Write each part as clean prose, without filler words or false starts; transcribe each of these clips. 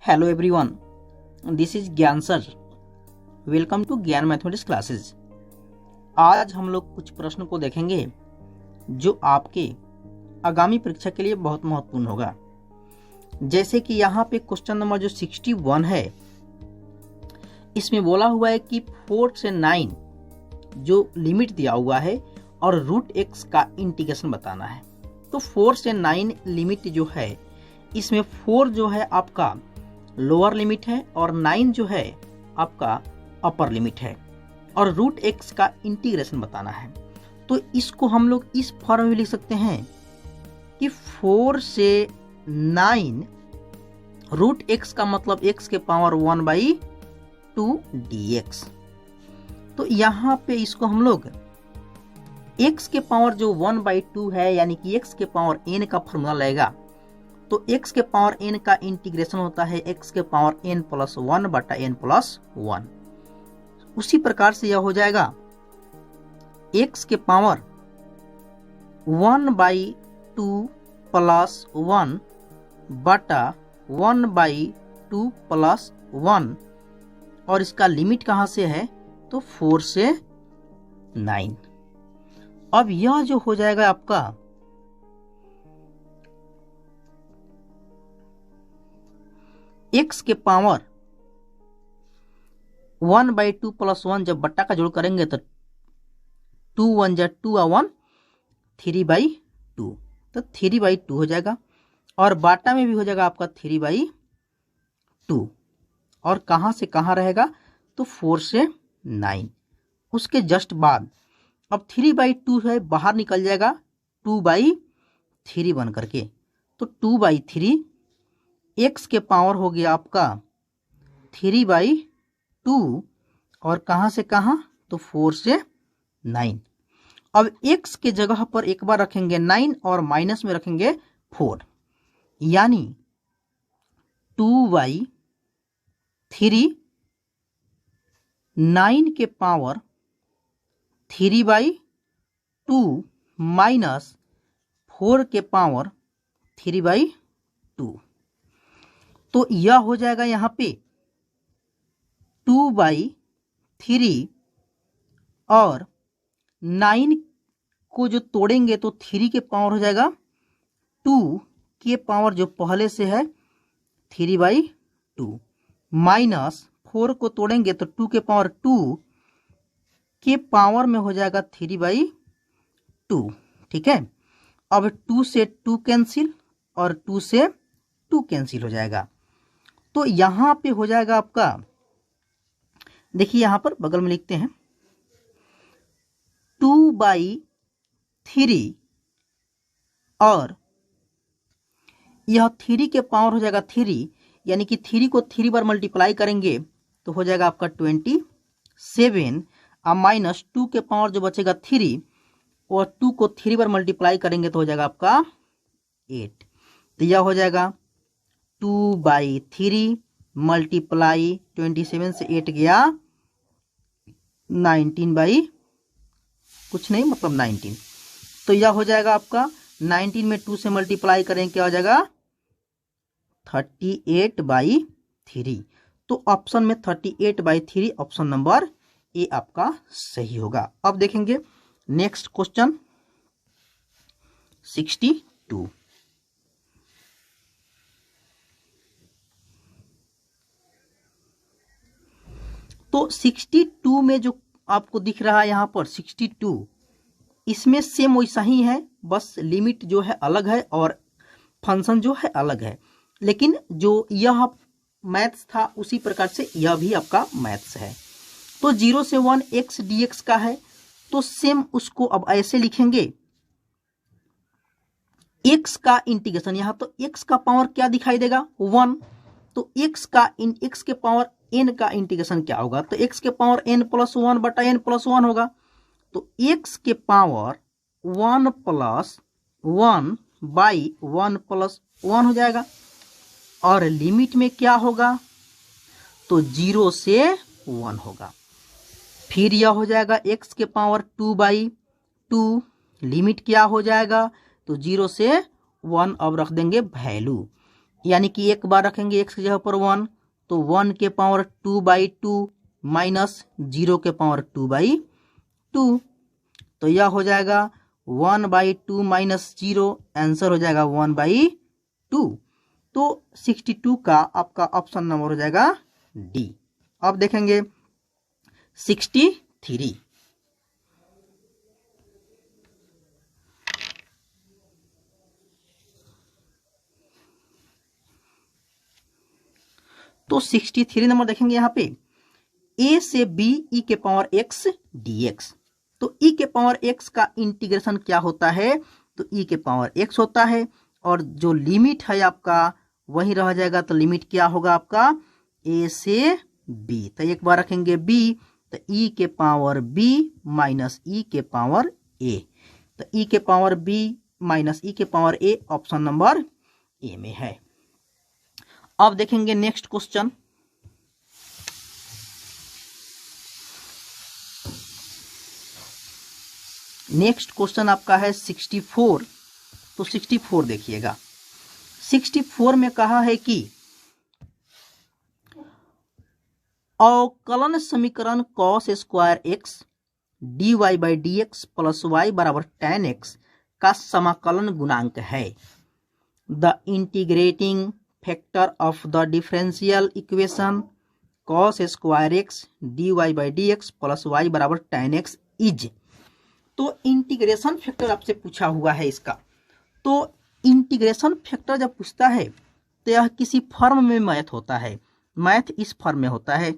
Hello everyone, this is ज्ञान sir. Welcome to ज्ञान mathematics classes. आज हम लोग कुछ प्रश्न को देखेंगे जो आपके आगामी परीक्षा के लिए बहुत महत्वपूर्ण होगा। जैसे कि यहाँ पे क्वेश्चन नंबर जो 61 है, इसमें बोला हुआ है कि 4 से 9 जो लिमिट दिया हुआ है और रूट एक्स का इंटीग्रेशन बताना है। तो 4 से 9 लिमिट जो है, इसमें 4 जो है आपका लोअर लिमिट है और 9 जो है आपका अपर लिमिट है और रूट एक्स का इंटीग्रेशन बताना है। तो इसको हम लोग इस फॉर्म में लिख सकते हैं कि 4 से 9 रूट एक्स का मतलब x के पावर 1/2 dx। तो यहाँ पे इसको हम लोग x के पावर जो 1/2 है, यानी कि x के पावर n का फॉर्मूला लगेगा। तो x के पावर n का इंटीग्रेशन होता है x के पावर n प्लस 1 बटा n प्लस 1। उसी प्रकार से यह हो जाएगा x के पावर 1/2 प्लस 1 बटा 1/2 प्लस 1, और इसका लिमिट कहाँ से है तो 4 से 9। अब यह जो हो जाएगा आपका x के पावर 1/2 प्लस 1, जब बट्टा का जोड़ करेंगे तो 2 1 जा 2 1 3/2, तो 3/2 हो जाएगा। और बाटा में भी हो जाएगा आपका 3/2। और कहाँ से कहाँ रहेगा तो 4 से 9। उसके जस्ट बाद अब 3/2 है, बाहर निकल जाएगा 2/3 बन करके। तो 2/3 x के पावर हो गया आपका 3/2, और कहाँ से कहाँ तो 4 से 9। अब x के जगह पर एक बार रखेंगे 9 और माइनस में रखेंगे 4, यानी 2/3 9 के पावर 3/2 माइनस 4 के पावर 3/2। तो यह हो जाएगा यहाँ पे 2/3, और 9 को जो तोड़ेंगे तो 3 के पावर हो जाएगा 2 के पावर जो पहले से है 3/2, माइनस 4 को तोड़ेंगे तो 2 के पावर 2 के पावर में हो जाएगा 3/2। ठीक है, अब 2 से 2 कैंसिल और 2 से 2 कैंसिल हो जाएगा। तो यहां पे हो जाएगा आपका, देखिए यहां पर बगल में लिखते हैं 2/3, और यह 3 के पावर हो जाएगा 3, यानी कि 3 को 3 बार मल्टीप्लाई करेंगे तो हो जाएगा आपका 27, और माइनस 2 के पावर जो बचेगा 3, और 2 को 3 बार मल्टीप्लाई करेंगे तो हो जाएगा आपका 8। तो यह हो जाएगा 2/3 मल्टीप्लाई 27 से 8 गया 19 कुछ नहीं, मतलब 19। तो यह हो जाएगा आपका 19 में 2 से मल्टीप्लाई करें क्या हो जाएगा 38/3। तो ऑप्शन में 38/3 ऑप्शन नंबर ए आपका सही होगा। अब देखेंगे नेक्स्ट क्वेश्चन 62। तो 62 में जो आपको दिख रहा है यहाँ पर 62, इसमें सेम वैसा ही है, बस लिमिट जो है अलग है और फंक्शन जो है अलग है। लेकिन जो यह मैथ्स था उसी प्रकार से यह भी आपका मैथ्स है। तो 0 से 1 x dx का है, तो सेम उसको अब ऐसे लिखेंगे x का इंटीग्रेशन। यहाँ तो x का पावर क्या दिखाई देगा 1, तो x के पावर n का इंटीग्रेशन क्या होगा तो x के पावर n प्लस 1 बटा n प्लस 1 होगा। तो x के पावर 1 प्लस 1/1 प्लस 1 हो जाएगा, और लिमिट में क्या होगा तो 0 से 1 होगा। फिर यह हो जाएगा x के पावर 2/2, लिमिट क्या हो जाएगा तो 0 से 1, अब रख देंगे वैल्यू, यानी कि एक बार रखेंगे x की जगह पर 1, तो 1 के पावर 2/2 माइनस 0 के पावर 2/2, तो यह हो जाएगा 1/2 माइनस 0, आंसर हो जाएगा 1/2। तो 62 का आपका ऑप्शन नंबर हो जाएगा डी। अब देखेंगे 63। तो 63 नंबर देखेंगे यहाँ पे, a से b e के पावर x dx। तो e के पावर x का इंटीग्रेशन क्या होता है, तो e के पावर x होता है, और जो लिमिट है आपका वही रह जाएगा। तो लिमिट क्या होगा आपका, a से b। तो एक बार रखेंगे b, तो e के पावर b माइनस e के पावर a। तो e के पावर b माइनस e के power a option number A में है। अब देखेंगे नेक्स्ट क्वेश्चन। नेक्स्ट क्वेश्चन आपका है 64। तो 64 देखिएगा, 64 में कहा है कि अवकलन समीकरण cos square x dy/dx plus y बराबर tan x का समाकलन गुणांक है। The integrating factor of the differential equation cos square x dy/dx plus y बराबर tan x इज। तो इंटीग्रेशन फैक्टर आपसे पूछा हुआ है इसका। तो इंटीग्रेशन फैक्टर जब पूछता है तो यह किसी फॉर्म में मैथ होता है। मैथ इस फॉर्म में होता है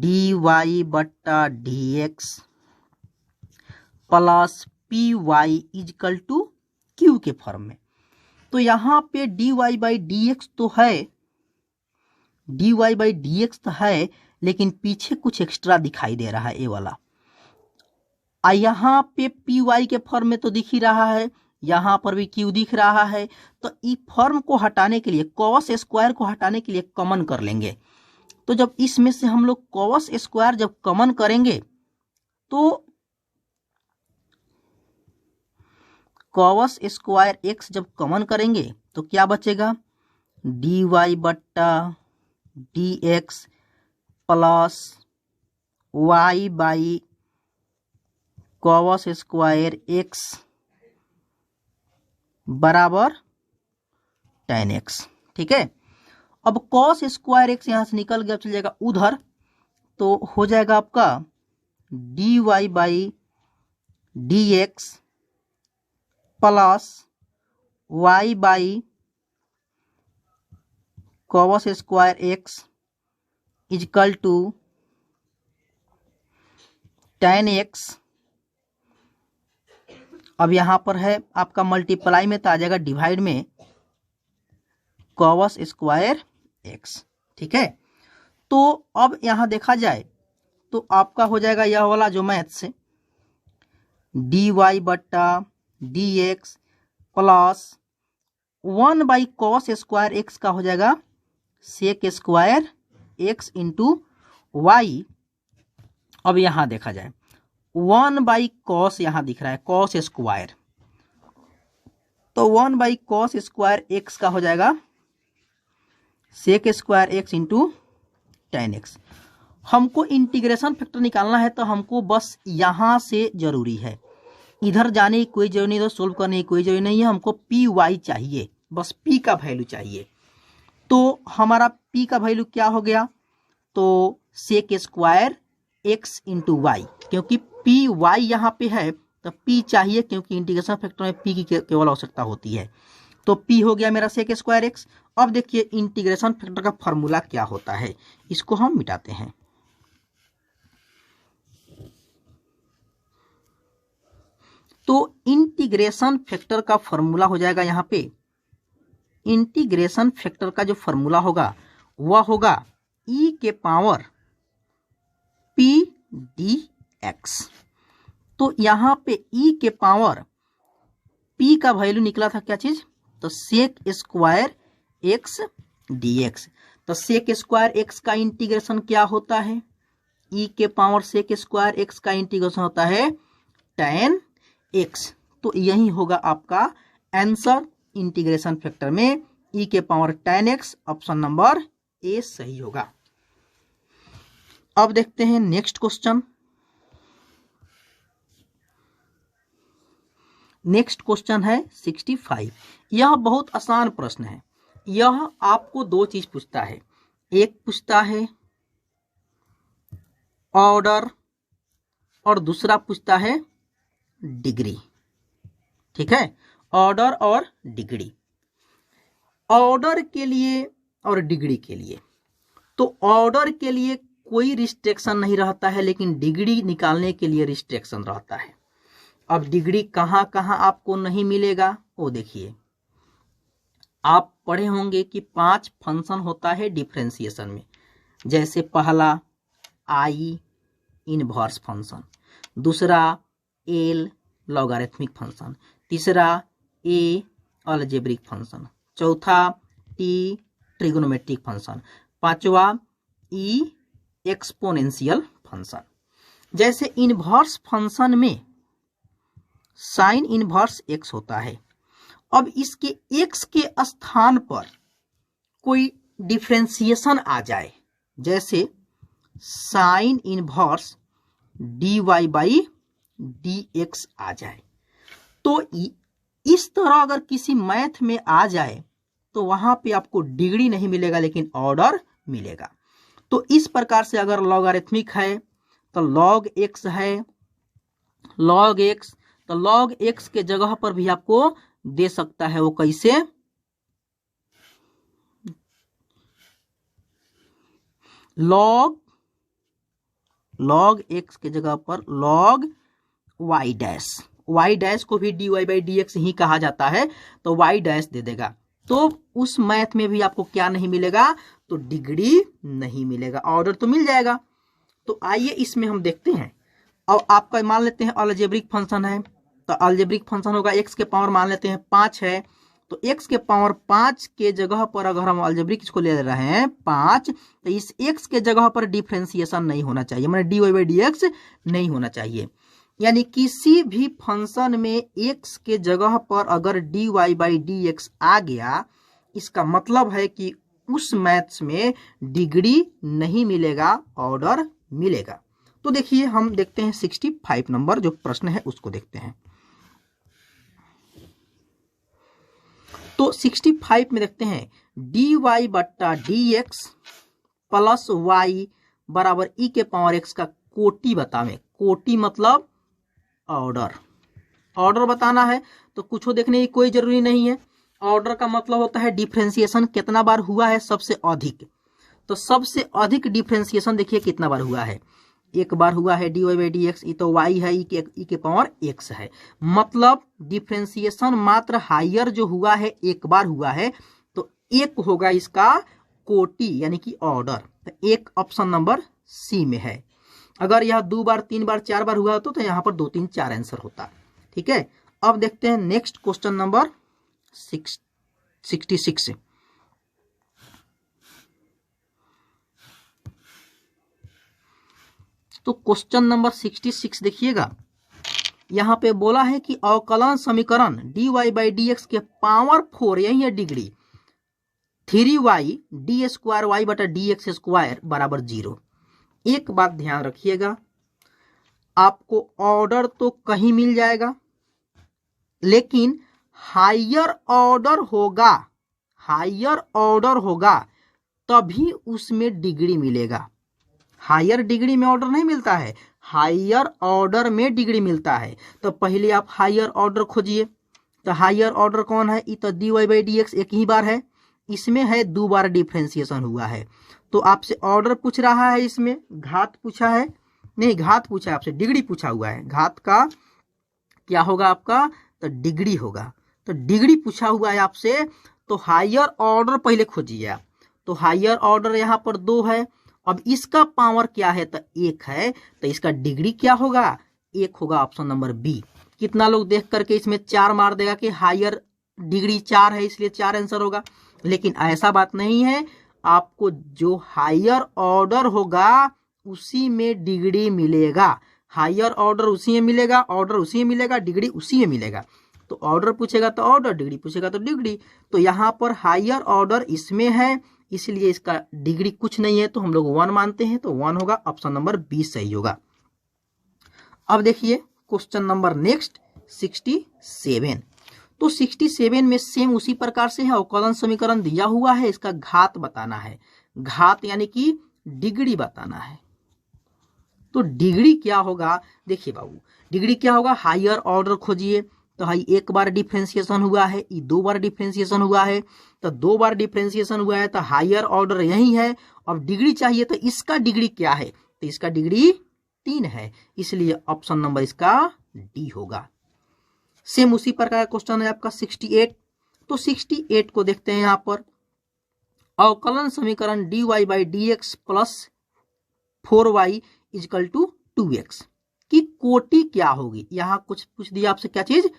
dy/dx plus py is equal to q के फॉर्म में। तो यहाँ पे dy/dx तो है, dy/dx तो है, लेकिन पीछे कुछ एक्स्ट्रा दिखाई दे रहा है ये वाला। यहाँ पे py के फॉर्म में तो दिख ही रहा है, यहाँ पर भी q दिख रहा है। तो ई फॉर्म को हटाने के लिए, cos स्क्वायर को हटाने के लिए कॉमन कर लेंगे। तो जब इसमें से हम लोग cos स्क्वायर जब कॉमन करेंगे तो cos स्क्वायर x जब कॉमन करेंगे तो क्या बचेगा, dy/dx plus y/ cos square x बराबर tan x। ठीक है, अब cos स्क्वायर x यहां से निकल गया, चल जाएगा उधर, तो हो जाएगा आपका dy/dx plus y/ cos square x is equal to tan x। अब यहां पर है आपका मल्टीप्लाई में, तो आ जाएगा डिवाइड में cos स्क्वायर x। ठीक है, तो अब यहां देखा जाए तो आपका हो जाएगा यह वाला जो मैथ से dy/dx plus 1/cos square x का हो जाएगा sec square x into Y. अब यहां देखा जाए 1/cos यहां दिख रहा है cos स्क्वायर, तो 1/cos स्क्वायर x का हो जाएगा sec square x into tan x। हमको इंटीग्रेशन फैक्टर निकालना है, तो हमको बस यहां से जरूरी है, इधर जाने की कोई जरूरी नहीं, तो सोल्व करने की कोई जरूरी नहीं है। हमको पी वाई चाहिए, बस p का वैल्यू चाहिए। तो हमारा p का वैल्यू क्या हो गया, तो sec square x into Y, क्योंकि पी वाई यहाँ पे है तो p चाहिए, क्योंकि इंटीग्रेशन फैक्टर में p की केवल आवश्यकता होती है। तो p हो गया मेरा sec स्क्वायर x। अब देखिए इंटीग्रेशन फैक्टर का फॉर्मूला क्या होता है, इसको हम मिटाते हैं। तो इंटीग्रेशन फैक्टर का फॉर्मूला हो जाएगा यहाँ पे, इंटीग्रेशन फैक्टर का जो फॉर्मूला होगा वह होगा e के पावर p dx। तो यहाँ पे e के पावर p का वैल्यू निकला था क्या चीज, तो sec स्क्वायर x dx। तो sec स्क्वायर x का इंटीग्रेशन क्या होता है, e के पावर sec स्क्वायर x का इंटीग्रेशन होता है tan x। तो यही होगा आपका आंसर इंटीग्रेशन फैक्टर में e के power 10x, option number A सही होगा। अब देखते हैं नेक्स्ट क्वेश्चन। नेक्स्ट क्वेश्चन है 65। यह बहुत आसान प्रश्न है। यह आपको दो चीज पूछता है, एक पूछता है ऑर्डर और दूसरा पूछता है डिग्री। ठीक है, ऑर्डर और डिग्री। ऑर्डर के लिए और डिग्री के लिए, तो ऑर्डर के लिए कोई रिस्ट्रिक्शन नहीं रहता है, लेकिन डिग्री निकालने के लिए रिस्ट्रिक्शन रहता है। अब डिग्री कहाँ कहाँ आपको नहीं मिलेगा वो देखिए। आप पढ़े होंगे कि 5 फंक्शन होता है डिफरेंशिएशन में, जैसे पहला आई इनवर्स फंक्शन, दूसरा एल लॉगरिथमिक फंक्शन, तीसरा ए अलजेब्रिक फंक्शन, चौथा टी ट्रिगोनोमेट्रिक फंक्शन, पांचवा ई एक्सपोनेंशियल फंक्शन। जैसे इनवर्स फंक्शन में साइन इनवर्स एक्स होता है। अब इसके एक्स के स्थान पर कोई डिफरेंशिएशन आ जाए, जैसे sine inverse dy by dx आ जाए, तो इस तरह अगर किसी मैथ में आ जाए तो वहां पे आपको डिग्री नहीं मिलेगा, लेकिन ऑर्डर मिलेगा। तो इस प्रकार से अगर लॉगरिथमिक है तो लॉग एक्स है, लॉग एक्स, तो लॉग एक्स के जगह पर भी आपको दे सकता है। वो कैसे? लॉग एक्स के जगह पर log Y dash, Y dash को भी dy बाई dx ही कहा जाता है, तो वाई डैश दे देगा। तो उस मैथ में भी आपको क्या नहीं मिलेगा? तो डिग्री नहीं मिलेगा, ऑर्डर तो मिल जाएगा। तो आइए इसमें हम देखते हैं। अब आपका मान लेते हैं अलजेब्रिक फंक्शन है, तो अलजेब्रिक फंक्शन होगा x के पावर मान लेते हैं 5 है, तो x के पावर 5 के जगह पर अगर हम अलजेब्रिक इसको ले रहे हैं 5, तो इस x के जगह पर डिफरेंशिएशन नहीं होना चाहिए, माने dy बाई dx नहीं होना चाहिए। यानी किसी भी फंक्शन में x के जगह पर अगर dy बाई dx आ गया, इसका मतलब है कि उस मैथ्स में डिग्री नहीं मिलेगा, ऑर्डर मिलेगा। तो देखिए हम देखते हैं 65 नंबर जो प्रश्न है उसको देखते हैं। तो 65 में देखते हैं dy बट्टा dx प्लस y बराबर e के पावर x का कोटि बतावे। कोटि मतलब ऑर्डर, ऑर्डर बताना है, तो कुछ देखने की कोई जरूरी नहीं है। ऑर्डर का मतलब होता है डिफरेंशिएशन कितना बार हुआ है सबसे अधिक। तो सबसे अधिक डिफरेंशिएशन देखिए कितना बार हुआ है, एक बार हुआ है dy बाई dx, ये तो y है, e के पावर x है, मतलब डिफरेंशिएशन मात्र हायर जो हुआ है एक बार हुआ है, तो एक होगा इसका कोटि यानी कि ऑर्डर। तो एक ऑप्शन नंबर सी में है। अगर यह 2 बार 3 बार 4 बार हुआ तो यहाँ पर 2 3 4 आंसर होता। ठीक है, अब देखते हैं नेक्स्ट क्वेश्चन नंबर 66। तो क्वेश्चन नंबर 66 देखिएगा, यहां पे बोला है कि अवकलन समीकरण dy बाई dx के पावर 4, यही है degree, 3y D square Y बटा dx स्क्वायर बराबर 0। एक बात ध्यान रखिएगा, आपको ऑर्डर तो कहीं मिल जाएगा, लेकिन हायर ऑर्डर होगा तभी उसमें डिग्री मिलेगा। हायर डिग्री में ऑर्डर नहीं मिलता है, हायर ऑर्डर में डिग्री मिलता है। तो पहले आप हायर ऑर्डर खोजिए। तो हायर ऑर्डर कौन है? ये तो dy बाई dx एक ही बार है, इसमें है 2 बार डिफरेंशिएशन हुआ है। तो आपसे ऑर्डर पूछ रहा है, इसमें घात पूछा है, नहीं घात पूछा है आपसे, डिग्री पूछा हुआ है। घात का क्या होगा आपका? तो डिग्री होगा। तो डिग्री पूछा हुआ है आपसे, तो हायर ऑर्डर पहले खोजिए आप। तो हायर ऑर्डर यहाँ पर 2 है, अब इसका पावर क्या है? तो 1 है, तो इसका डिग्री क्या होगा? 1 होगा, ऑप्शन नंबर बी। कितना लोग देख करके इसमें 4 मार देगा कि हायर डिग्री 4 है इसलिए 4 आंसर होगा, लेकिन ऐसा बात नहीं है। आपको जो हायर ऑर्डर होगा उसी में डिग्री मिलेगा, हायर ऑर्डर उसी में मिलेगा, ऑर्डर उसी में मिलेगा, डिग्री उसी में मिलेगा। तो ऑर्डर पूछेगा तो ऑर्डर, डिग्री पूछेगा तो डिग्री। तो यहाँ पर हायर ऑर्डर इसमें है, इसलिए इसका डिग्री कुछ नहीं है, तो हम लोग 1 मानते हैं, तो 1 होगा, ऑप्शन नंबर बी सही होगा। अब देखिए क्वेश्चन नंबर नेक्स्ट 67। तो 67 में सेम उसी प्रकार से है, अवकलन समीकरण दिया हुआ है, इसका घात बताना है, घात यानी कि डिग्री बताना है। तो डिग्री क्या होगा, देखिए बाबू डिग्री क्या होगा, हायर ऑर्डर खोजिए। तो हाई एक बार डिफ्रेंसिएशन हुआ है, ये 2 बार डिफ्रेंसिएशन हुआ है, तो 2 बार डिफ्रेंसिएशन हुआ है, तो हायर ऑर्डर यही है। अब डिग्री चाहिए, तो इसका डिग्री क्या है, तो इसका डिग्री 3 है, इसलिए ऑप्शन नंबर इसका डी होगा। सेम उसी प्रकार का क्वेश्चन है आपका 68। तो 68 को देखते हैं यहां पर, अवकलन समीकरण dy by D X plus 4y is equal to 2x की कोटि क्या होगी। यहां कुछ पूछ दिया आपसे, क्या चीज,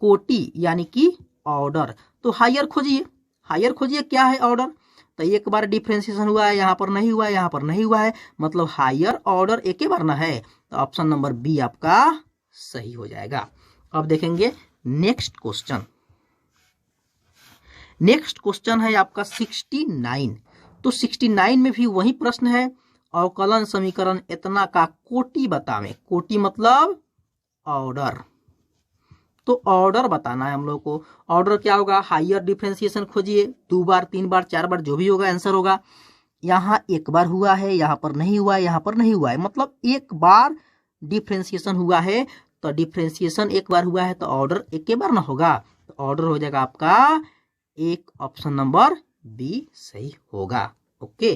कोटि यानी कि ऑर्डर। तो हायर खोजिए, हायर खोजिए क्या है ऑर्डर। तो एक बार डिफ्रेंसिएशन हुआ है, यहां पर नहीं हुआ है, यहां पर नहीं हुआ है, मतलब हायर ऑर्डर एक ही बार ना है, तो ऑप्शन नंबर बी आपका सही हो जाएगा। अब देखेंगे नेक्स्ट क्वेश्चन। नेक्स्ट क्वेश्चन है आपका 69। तो 69 में भी वही प्रश्न है, अवकलन समीकरण इतना का कोटि बतावें। कोटि मतलब ऑर्डर, तो ऑर्डर बताना है हम लोग को। ऑर्डर क्या होगा, हायर डिफरेंशिएशन खोजिए, 2 बार 3 बार 4 बार जो भी होगा आंसर होगा। यहाँ एक बार हुआ है, यहाँ पर नहीं हुआ है, यहाँ पर नहीं हुआ है, मतलब एक बार डिफरेंशिएशन हुआ है, तो डिफरेंशिएशन एक बार हुआ है तो ऑर्डर एक के बार ना होगा, तो ऑर्डर हो जाएगा आपका एक, ऑप्शन नंबर बी सही होगा। ओके।